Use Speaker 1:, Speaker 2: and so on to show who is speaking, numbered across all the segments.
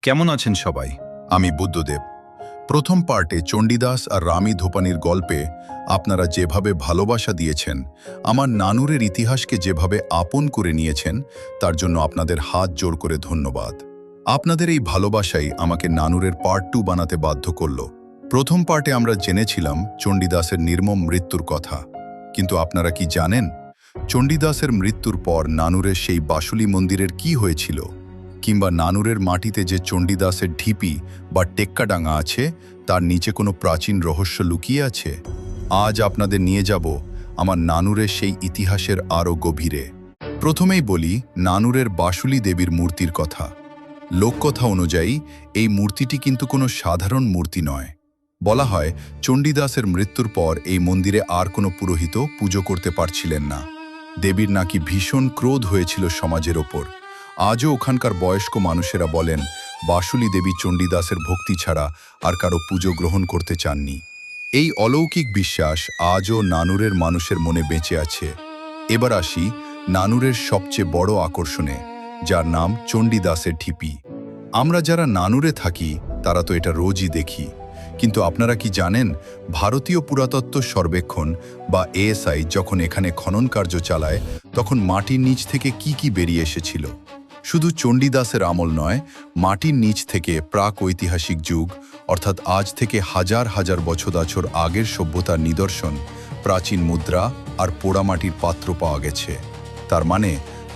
Speaker 1: কেমন আছেন সবাই?
Speaker 2: আমি বুদ্ধদেব। প্রথম পার্টে চণ্ডীদাস আর রামী ধোপানির গল্পে আপনারা যেভাবে ভালোবাসা দিয়েছেন, আমার নানুরের ইতিহাসকে যেভাবে আপন করে নিয়েছেন, তার জন্য আপনাদের হাত জোড় করে ধন্যবাদ। আপনাদের এই ভালোবাসাই আমাকে নানুরের পার্ট 2 বানাতে বাধ্য করল। প্রথম পার্টে আমরা জেনেছিলাম চণ্ডীদাসের নির্মম মৃত্যুর কথা, কিন্তু আপনারা কি জানেন চণ্ডীদাসের মৃত্যুর পর নানুরের সেই বাসুলি মন্দিরের কি হয়েছিল? কিংবা নানুরের মাটিতে যে চণ্ডীদাসের ঢিপি বা টেক্কাডাঙ্গা আছে, তার নিচে কোনো প্রাচীন রহস্য লুকিয়ে আছে? আজ আপনাদের নিয়ে যাব আমার নানুরের সেই ইতিহাসের আরও গভীরে। প্রথমেই বলি নানুরের বাসুলি দেবীর মূর্তির কথা। লোককথা অনুযায়ী এই মূর্তিটি কিন্তু কোনো সাধারণ মূর্তি নয়। বলা হয় চণ্ডীদাসের মৃত্যুর পর এই মন্দিরে আর কোনো পুরোহিত পুজো করতে পারছিলেন না। দেবীর নাকি ভীষণ ক্রোধ হয়েছিল সমাজের ওপর। আজও ওখানকার বয়স্ক মানুষেরা বলেন বাসুলি দেবী চণ্ডীদাসের ভক্তি ছাড়া আর কারো পুজো গ্রহণ করতে চাননি। এই অলৌকিক বিশ্বাস আজও নানুরের মানুষের মনে বেঁচে আছে। এবার আসি নানুরের সবচেয়ে বড় আকর্ষণে, যার নাম চণ্ডীদাসের ঢিপি। আমরা যারা নানুরে থাকি তারা তো এটা রোজই দেখি, কিন্তু আপনারা কি জানেন ভারতীয় পুরাতত্ত্ব সর্বেক্ষণ বা এএসআই যখন এখানে খনন কার্য চালায়, তখন মাটির নিচ থেকে কি বেরিয়ে এসেছিল? শুধু চণ্ডীদাসের আমল নয়, মাটির নিচ থেকে প্রাক ঐতিহাসিক যুগ অর্থাৎ আজ থেকে হাজার হাজার বছর আগের সভ্যতার নিদর্শন, প্রাচীন মুদ্রা আর পোড়ামাটির পাত্র পাওয়া গেছে। তার মানে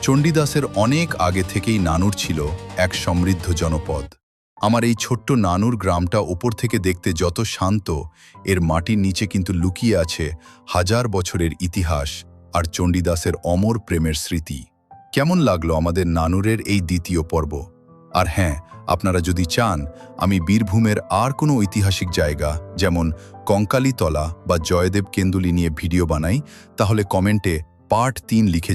Speaker 2: চণ্ডীদাসের অনেক আগে থেকেই নানুর ছিল এক সমৃদ্ধ জনপদ। আমার এই ছোট্ট নানুর গ্রামটা উপর থেকে দেখতে যত শান্ত, এর মাটির নিচে কিন্তু লুকিয়ে আছে হাজার বছরের ইতিহাস আর চণ্ডীদাসের অমর প্রেমের স্মৃতি। কেমন লাগলো আমাদের নানুরের এই দ্বিতীয় পর্ব? আর হ্যাঁ, আপনারা যদি চান আমি বীরভূমের আর কোনো ঐতিহাসিক জায়গা যেমন কঙ্কালীতলা বা জয়দেব কেন্দুলি নিয়ে ভিডিও বানাই, তাহলে কমেন্টে পার্ট 3 লিখে